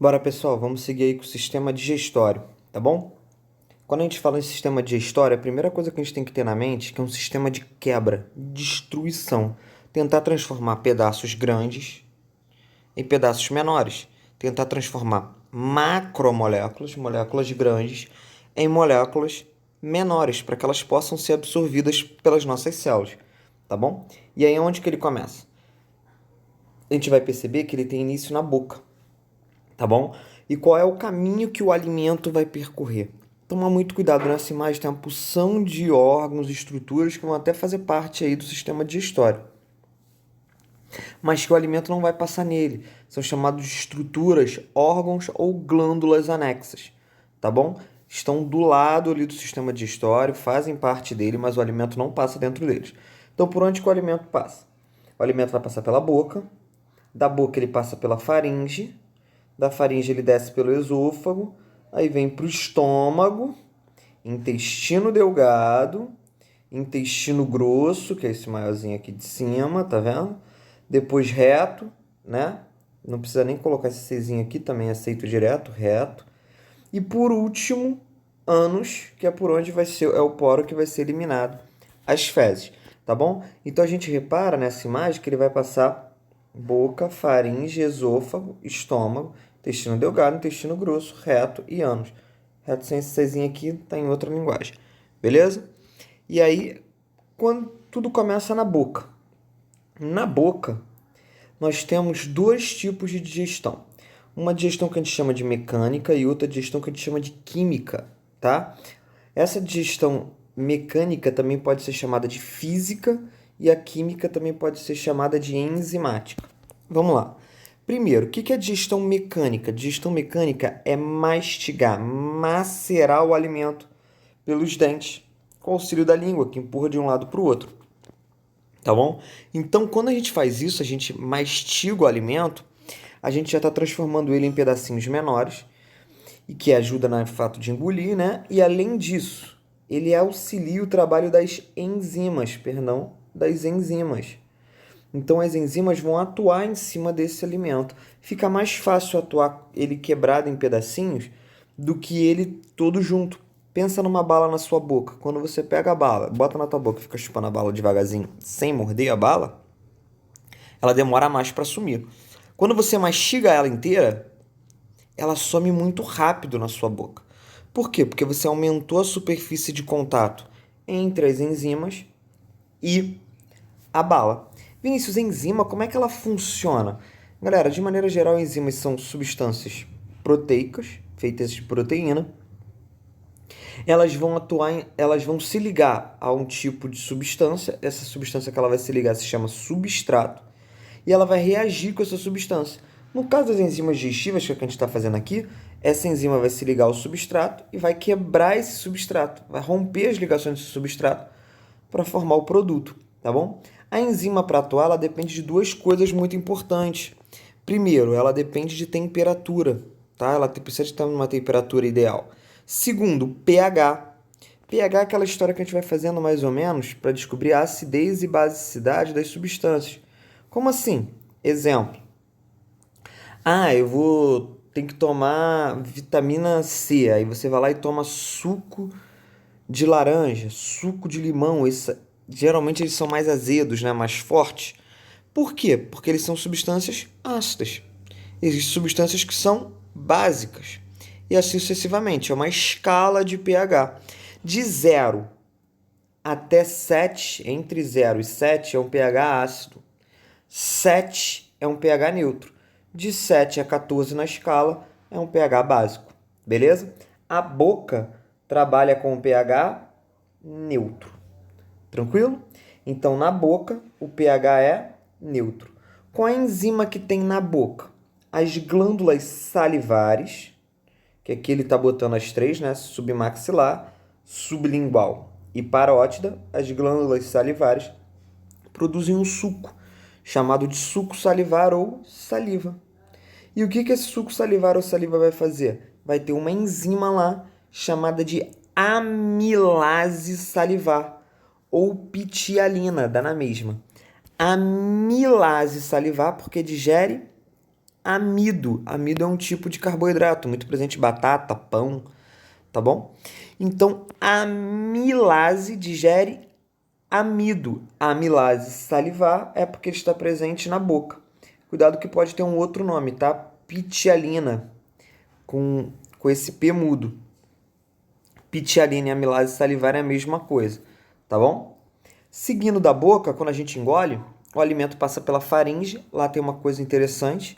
Bora, pessoal, vamos seguir aí com o sistema digestório, tá bom? Quando a gente fala em sistema digestório, a primeira coisa que a gente tem que ter na mente é que é um sistema de quebra, destruição. Tentar transformar pedaços grandes em pedaços menores. Tentar transformar macromoléculas, moléculas grandes, em moléculas menores, para que elas possam ser absorvidas pelas nossas células, tá bom? E aí, onde que ele começa? A gente vai perceber que ele tem início na boca, tá bom? E qual é o caminho que o alimento vai percorrer? Toma muito cuidado nessa imagem, tem uma porção de órgãos e estruturas que vão até fazer parte aí do sistema digestório, mas que o alimento não vai passar nele. São chamados de estruturas, órgãos ou glândulas anexas, tá bom? Estão do lado ali do sistema digestório, fazem parte dele, mas o alimento não passa dentro deles. Então, por onde que o alimento passa? O alimento vai passar pela boca, da boca ele passa pela faringe, da faringe ele desce pelo esôfago, aí vem para o estômago, intestino delgado, intestino grosso, que é esse maiorzinho aqui de cima, tá vendo? Depois reto, né? Não precisa nem colocar esse Czinho aqui, também aceito direto, reto. E por último, ânus, que é por onde vai ser, é o poro que vai ser eliminado as fezes, tá bom? Então a gente repara nessa imagem que ele vai passar boca, faringe, esôfago, estômago, intestino delgado, intestino grosso, reto e ânus. Reto sem esse Czinho aqui, tá em outra linguagem, beleza? E aí, quando tudo começa na boca. Na boca, nós temos dois tipos de digestão. Uma digestão que a gente chama de mecânica e outra digestão que a gente chama de química, tá? Essa digestão mecânica também pode ser chamada de física e a química também pode ser chamada de enzimática. Vamos lá. Primeiro, o que é digestão mecânica? Digestão mecânica é mastigar, macerar o alimento pelos dentes, com o auxílio da língua, que empurra de um lado para o outro. Tá bom? Então, quando a gente faz isso, a gente mastiga o alimento, a gente já está transformando ele em pedacinhos menores, e que ajuda no fato de engolir, né? E além disso, ele auxilia o trabalho das enzimas, perdão, das enzimas. Então as enzimas vão atuar em cima desse alimento. Fica mais fácil atuar ele quebrado em pedacinhos do que ele todo junto. Pensa numa bala na sua boca. Quando você pega a bala, bota na tua boca e fica chupando a bala devagarzinho, sem morder a bala, ela demora mais para sumir. Quando você mastiga ela inteira, ela some muito rápido na sua boca. Por quê? Porque você aumentou a superfície de contato entre as enzimas e a bala. Vinícius, enzima, como é que ela funciona? Galera, de maneira geral, enzimas são substâncias proteicas, feitas de proteína. Elas vão se ligar a um tipo de substância. Essa substância que ela vai se ligar se chama substrato. E ela vai reagir com essa substância. No caso das enzimas digestivas, que é o que a gente está fazendo aqui, essa enzima vai se ligar ao substrato e vai quebrar esse substrato, vai romper as ligações desse substrato para formar o produto, tá bom? A enzima para atuar, ela depende de duas coisas muito importantes. Primeiro, ela depende de temperatura, tá? Ela precisa estar numa temperatura ideal. Segundo, pH. pH é aquela história que a gente vai fazendo mais ou menos para descobrir a acidez e basicidade das substâncias. Como assim? Exemplo. Eu vou ter que tomar vitamina C. Aí você vai lá e toma suco de laranja, suco de limão. Geralmente eles são mais azedos, né? Mais fortes. Por quê? Porque eles são substâncias ácidas. Existem substâncias que são básicas. E assim sucessivamente. É uma escala de pH. De 0 até 7, entre 0 e 7 é um pH ácido. 7 é um pH neutro. De 7 a 14 na escala é um pH básico. Beleza? A boca trabalha com o pH neutro. Tranquilo? Então, na boca, o pH é neutro. Qual a enzima que tem na boca? As glândulas salivares, que aqui ele está botando as três, né? Submaxilar, sublingual e parótida. As glândulas salivares produzem um suco, chamado de suco salivar ou saliva. E o que esse suco salivar ou saliva vai fazer? Vai ter uma enzima lá chamada de amilase salivar ou pitialina, dá na mesma. Amilase salivar porque digere amido. Amido é um tipo de carboidrato, muito presente em batata, pão, tá bom? Então, a amilase digere amido. A amilase salivar é porque ele está presente na boca. Cuidado que pode ter um outro nome, tá? Pitialina, com esse P mudo. Pitialina e amilase salivar é a mesma coisa, tá bom? Seguindo da boca, quando a gente engole, o alimento passa pela faringe. Lá tem uma coisa interessante.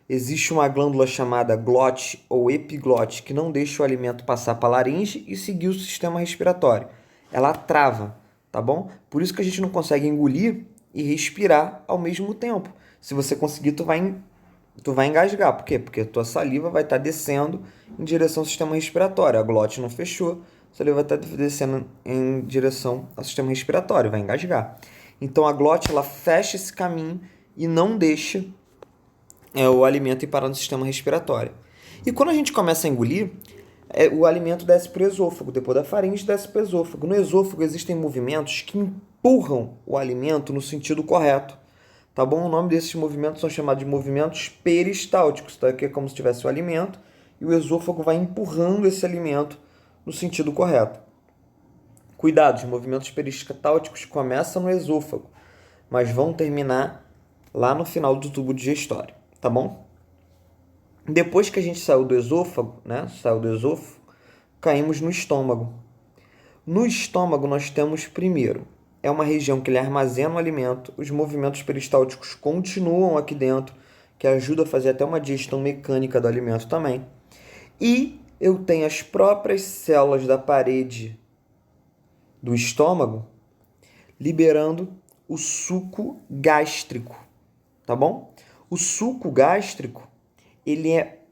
Existe uma glândula chamada glote ou epiglote que não deixa o alimento passar para a laringe e seguir o sistema respiratório. Ela trava, tá bom? Por isso que a gente não consegue engolir e respirar ao mesmo tempo. Se você conseguir, tu vai engasgar. Por quê? Porque a tua saliva vai estar descendo em direção ao sistema respiratório. A glote não fechou, a saliva vai estar descendo em direção ao sistema respiratório, vai engasgar. Então a glote ela fecha esse caminho e não deixa o alimento ir parar no sistema respiratório. E quando a gente começa a engolir, o alimento desce para o esôfago. Depois da faringe, desce para o esôfago. No esôfago existem movimentos que empurram o alimento no sentido correto. Tá bom? O nome desses movimentos são chamados de movimentos peristálticos, tá? Que é como se tivesse o alimento e o esôfago vai empurrando esse alimento no sentido correto. Cuidado, os movimentos peristálticos começam no esôfago, mas vão terminar lá no final do tubo digestório, tá bom? Depois que a gente saiu do esôfago, né? Saiu do esôfago, caímos no estômago. No estômago nós temos primeiro, é uma região que ele armazena o alimento, os movimentos peristálticos continuam aqui dentro, que ajuda a fazer até uma digestão mecânica do alimento também. E eu tenho as próprias células da parede do estômago liberando o suco gástrico, tá bom? O suco gástrico,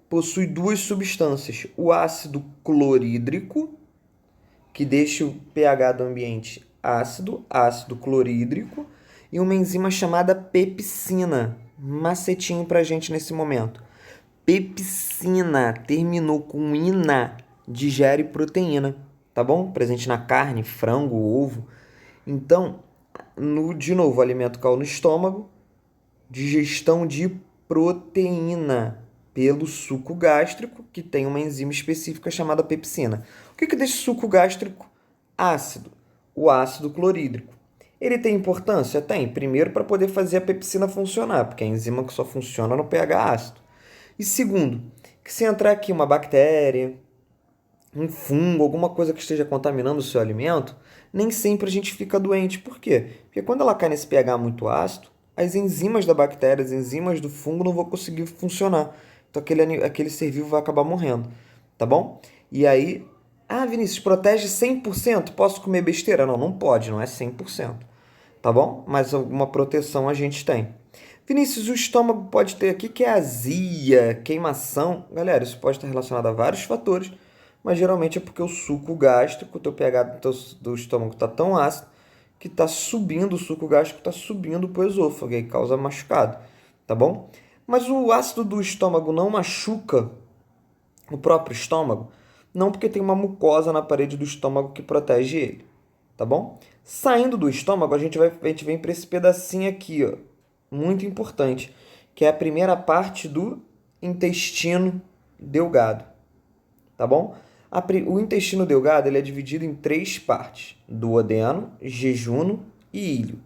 possui duas substâncias, o ácido clorídrico, que deixa o pH do ambiente ácido clorídrico, e uma enzima chamada pepsina. Macetinho pra gente nesse momento. Pepsina, terminou com ina, digere proteína, tá bom? Presente na carne, frango, ovo. Então, de novo, o alimento caiu no estômago, digestão de proteína pelo suco gástrico, que tem uma enzima específica chamada pepsina. O que deixa o suco gástrico ácido? O ácido clorídrico. Ele tem importância? Tem. Primeiro, para poder fazer a pepsina funcionar, porque é a enzima que só funciona no pH ácido. E segundo, que se entrar aqui uma bactéria, um fungo, alguma coisa que esteja contaminando o seu alimento, nem sempre a gente fica doente. Por quê? Porque quando ela cai nesse pH muito ácido, as enzimas da bactéria, as enzimas do fungo não vão conseguir funcionar. Então aquele ser vivo vai acabar morrendo, tá bom? E aí, Vinícius, protege 100%? Posso comer besteira? Não, não pode, não é 100%, tá bom? Mas alguma proteção a gente tem. Vinícius, o estômago pode ter aqui que é azia, queimação. Galera, isso pode estar relacionado a vários fatores, mas geralmente é porque o suco gástrico, o teu pH do estômago está tão ácido que está subindo, o suco gástrico está subindo para o esôfago e causa machucado, tá bom? Mas o ácido do estômago não machuca o próprio estômago, não, porque tem uma mucosa na parede do estômago que protege ele, tá bom? Saindo do estômago, a gente vem para esse pedacinho aqui, ó, muito importante, que é a primeira parte do intestino delgado, tá bom? O intestino delgado ele é dividido em 3 partes: duodeno, jejuno e íleo.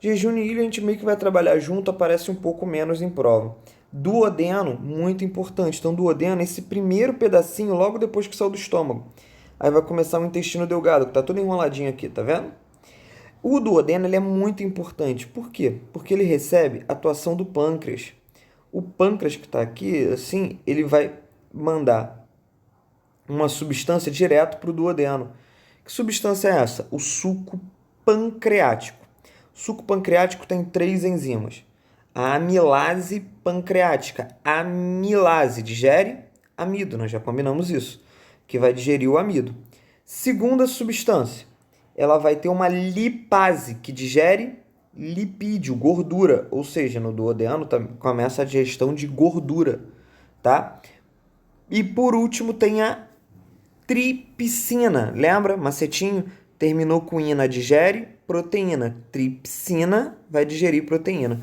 Jejuno e íleo a gente meio que vai trabalhar junto, aparece um pouco menos em prova. Duodeno, muito importante. Então, duodeno é esse primeiro pedacinho logo depois que saiu do estômago. Aí vai começar o intestino delgado, que está todo enroladinho aqui, tá vendo? O duodeno ele é muito importante. Por quê? Porque ele recebe a atuação do pâncreas. O pâncreas que está aqui, assim, ele vai mandar uma substância direto para o duodeno. Que substância é essa? O suco pancreático. O suco pancreático tem 3 enzimas. A amilase pancreática. A amilase digere amido, nós já combinamos isso, que vai digerir o amido. Segunda substância, ela vai ter uma lipase, que digere lipídio, gordura, ou seja, no duodeno começa a digestão de gordura, tá? E por último tem a tripsina, lembra? Macetinho, terminou com ina, digere proteína. Tripsina vai digerir proteína.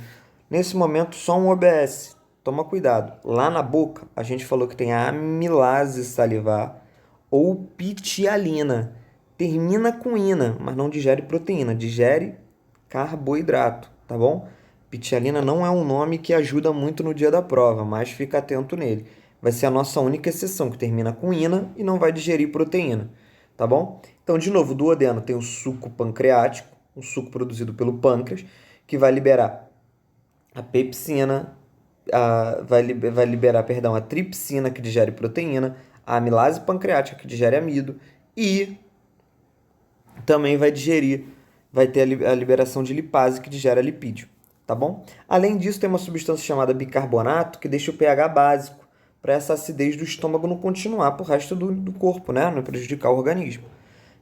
Nesse momento, só um OBS. toma cuidado. Lá na boca, a gente falou que tem a amilase salivar ou pitialina. Termina com ina, mas não digere proteína, digere carboidrato, tá bom? Pitialina não é um nome que ajuda muito no dia da prova, mas fica atento nele. Vai ser a nossa única exceção, que termina com ina e não vai digerir proteína, tá bom? Então, de novo, o duodeno tem o suco pancreático, um suco produzido pelo pâncreas, que vai liberar a pepsina, vai liberar, perdão, a tripsina, que digere proteína, a amilase pancreática, que digere amido, e também vai ter a liberação de lipase, que digera lipídio, tá bom? Além disso, tem uma substância chamada bicarbonato, que deixa o pH básico, para essa acidez do estômago não continuar pro resto do corpo, né? Não prejudicar o organismo.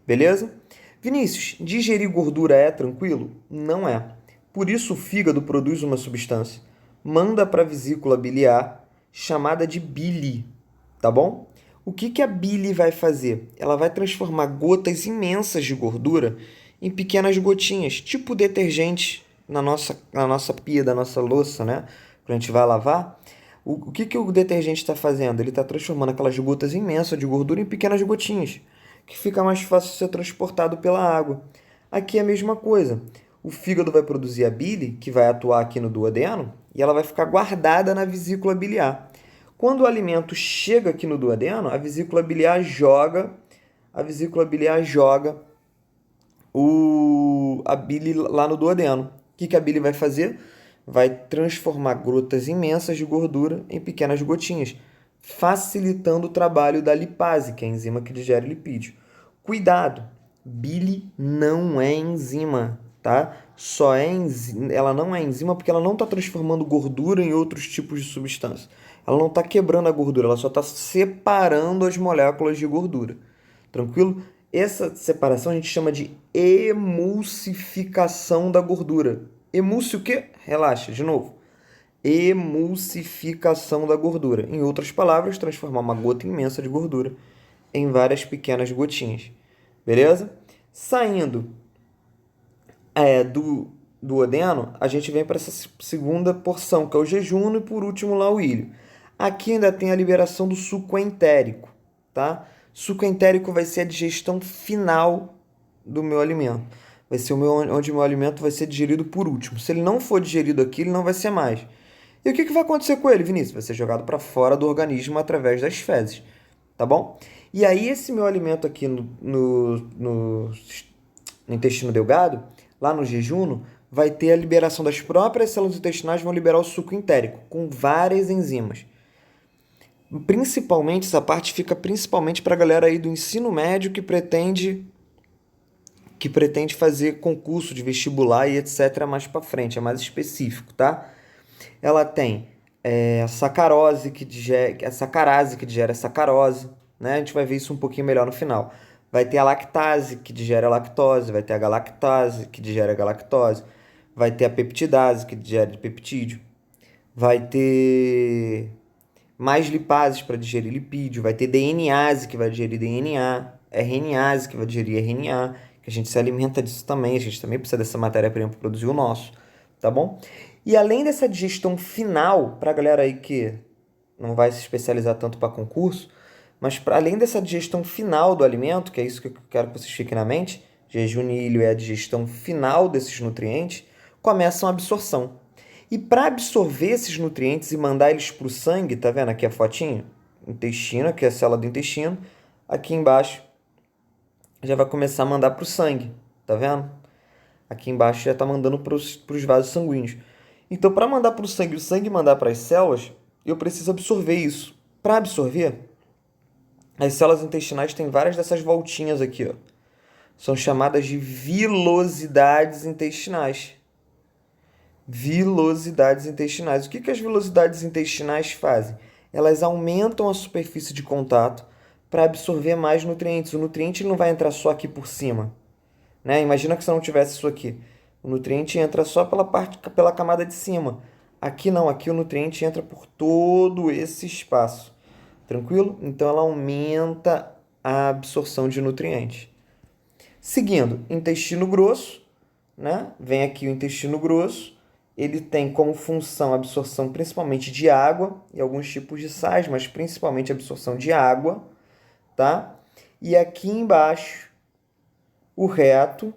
Beleza? Vinícius, digerir gordura é tranquilo? Não é. Por isso o fígado produz uma substância, manda para a vesícula biliar, chamada de bile, tá bom? O que a bile vai fazer? Ela vai transformar gotas imensas de gordura em pequenas gotinhas, tipo detergente na nossa pia da nossa louça, né? Quando a gente vai lavar. O que o detergente está fazendo? Ele está transformando aquelas gotas imensas de gordura em pequenas gotinhas, que fica mais fácil de ser transportado pela água. Aqui é a mesma coisa. O fígado vai produzir a bile, que vai atuar aqui no duodeno, e ela vai ficar guardada na vesícula biliar. Quando o alimento chega aqui no duodeno, a vesícula biliar joga a bile lá no duodeno. O que a bile vai fazer? Vai transformar gotas imensas de gordura em pequenas gotinhas, facilitando o trabalho da lipase, que é a enzima que digere lipídio. Cuidado, bile não é enzima, tá? Ela não é enzima porque ela não está transformando gordura em outros tipos de substância. Ela não está quebrando a gordura, ela só está separando as moléculas de gordura. Tranquilo? Essa separação a gente chama de emulsificação da gordura. Emulse o quê? Relaxa, de novo. Emulsificação da gordura. Em outras palavras, transformar uma gota imensa de gordura em várias pequenas gotinhas. Beleza? Saindo do duodeno, a gente vem para essa segunda porção, que é o jejum, e por último lá o ilho. Aqui ainda tem a liberação do suco entérico, tá? Suco entérico vai ser a digestão final do meu alimento. Vai ser onde o meu alimento vai ser digerido por último. Se ele não for digerido aqui, ele não vai ser mais. E o que vai acontecer com ele, Vinícius? Vai ser jogado para fora do organismo através das fezes, tá bom? E aí esse meu alimento aqui no intestino delgado, lá no jejum, vai ter a liberação das próprias células intestinais, vão liberar o suco entérico, com várias enzimas. Principalmente, essa parte fica principalmente para a galera aí do ensino médio que pretende fazer concurso de vestibular e etc. mais para frente, é mais específico, tá? Ela tem a sacarose, a sacarase, que digere a sacarose, né? A gente vai ver isso um pouquinho melhor no final. Vai ter a lactase, que digere a lactose, vai ter a galactase, que digere a galactose, vai ter a peptidase, que digere peptídeo, vai ter mais lipases para digerir lipídio, vai ter DNase, que vai digerir DNA, RNase, que vai digerir RNA, que a gente se alimenta disso também, a gente também precisa dessa matéria-prima para produzir o nosso, tá bom? E além dessa digestão final, para a galera aí que não vai se especializar tanto para concurso, mas além dessa digestão final do alimento, que é isso que eu quero que vocês fiquem na mente, jejum e ilho é a digestão final desses nutrientes, começa a absorção. E para absorver esses nutrientes e mandar eles para o sangue, tá vendo aqui a fotinha? Intestino, aqui é a célula do intestino, aqui embaixo já vai começar a mandar para o sangue, tá vendo? Aqui embaixo já está mandando para os vasos sanguíneos. Então, para mandar para o sangue mandar para as células, eu preciso absorver isso. Para absorver, as células intestinais têm várias dessas voltinhas aqui, ó. São chamadas de vilosidades intestinais. Vilosidades intestinais. O que as vilosidades intestinais fazem? Elas aumentam a superfície de contato para absorver mais nutrientes. O nutriente não vai entrar só aqui por cima, né? Imagina que se não tivesse isso aqui. O nutriente entra só pela camada de cima. Aqui não, aqui o nutriente entra por todo esse espaço. Tranquilo? Então ela aumenta a absorção de nutrientes. Seguindo, intestino grosso, né? Vem aqui o intestino grosso ele tem como função a absorção principalmente de água e alguns tipos de sais, mas principalmente a absorção de água, tá? E aqui embaixo, o reto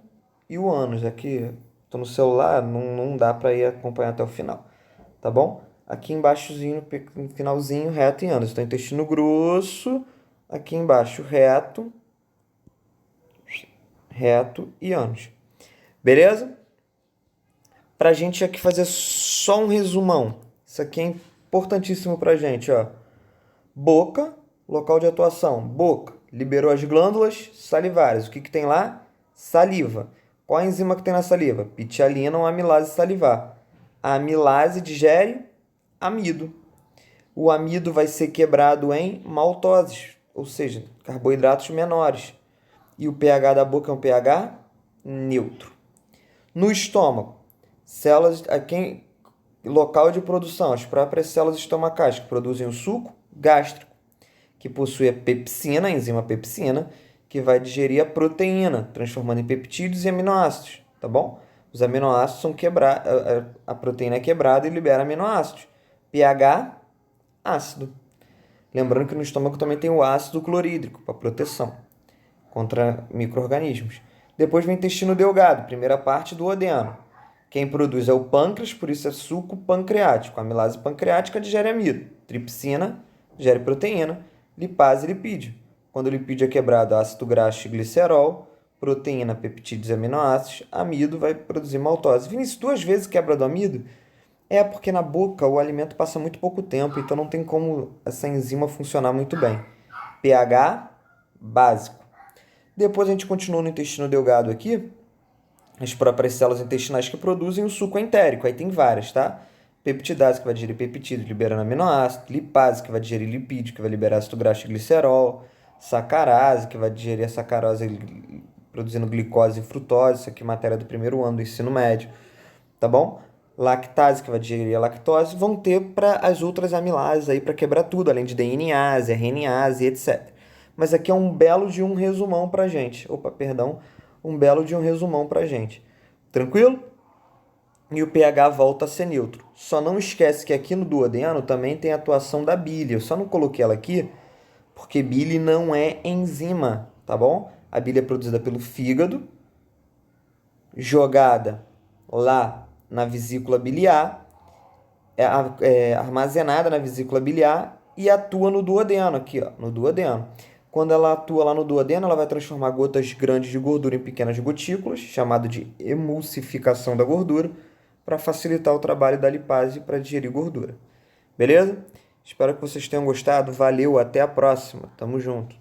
e o ânus. Aqui, tô no celular, não dá para ir acompanhar até o final, tá bom? Aqui embaixozinho, no finalzinho, reto e ânus. Então, intestino grosso, aqui embaixo, reto e ânus. Beleza? Pra gente aqui fazer só um resumão. Isso aqui é importantíssimo pra gente, ó. Boca, local de atuação. Boca, liberou as glândulas salivares. O que que tem lá? Saliva. Qual a enzima que tem na saliva? Pitialina ou amilase salivar. A amilase digere amido. O amido vai ser quebrado em maltoses, ou seja, carboidratos menores. E o pH da boca é um pH neutro. No estômago, células, local de produção, as próprias células estomacais que produzem o suco gástrico, que possui a pepsina, a enzima pepsina, que vai digerir a proteína, transformando em peptídeos e aminoácidos, tá bom? Os aminoácidos são quebrados, a proteína é quebrada e libera aminoácidos. pH, ácido. Lembrando que no estômago também tem o ácido clorídrico, para proteção contra micro-organismos. Depois vem o intestino delgado, primeira parte do duodeno. Quem produz é o pâncreas, por isso é suco pancreático. A amilase pancreática digere amido. Tripsina digere proteína. Lipase e lipídio. Quando o lipídio é quebrado, ácido graxo e glicerol. Proteína, peptídeos e aminoácidos. Amido vai produzir maltose. Vinícius, 2 vezes quebra do amido? É porque na boca o alimento passa muito pouco tempo, então não tem como essa enzima funcionar muito bem. pH básico. Depois a gente continua no intestino delgado aqui, as próprias células intestinais que produzem o suco entérico. Aí tem várias, tá? Peptidase, que vai digerir peptídeos, liberando aminoácido. Lipase, que vai digerir lipídio, que vai liberar ácido graxo e glicerol. Sacarase, que vai digerir a sacarose, produzindo glicose e frutose. Isso aqui é matéria do primeiro ano do ensino médio, tá bom? Lactase, que vai digerir a lactose. Vão ter para as outras amilases aí para quebrar tudo, além de DNase, RNase, etc. Mas aqui é um belo de um resumão pra gente. Um belo de um resumão pra gente. Tranquilo? E o pH volta a ser neutro. Só não esquece que aqui no duodeno também tem a atuação da bile. Eu só não coloquei ela aqui porque bile não é enzima, tá bom? A bile é produzida pelo fígado, jogada lá na vesícula biliar, é armazenada na vesícula biliar e atua no duodeno aqui, ó, no duodeno. Quando ela atua lá no duodeno, ela vai transformar gotas grandes de gordura em pequenas gotículas, chamado de emulsificação da gordura, para facilitar o trabalho da lipase para digerir gordura. Beleza? Espero que vocês tenham gostado. Valeu, até a próxima. Tamo junto.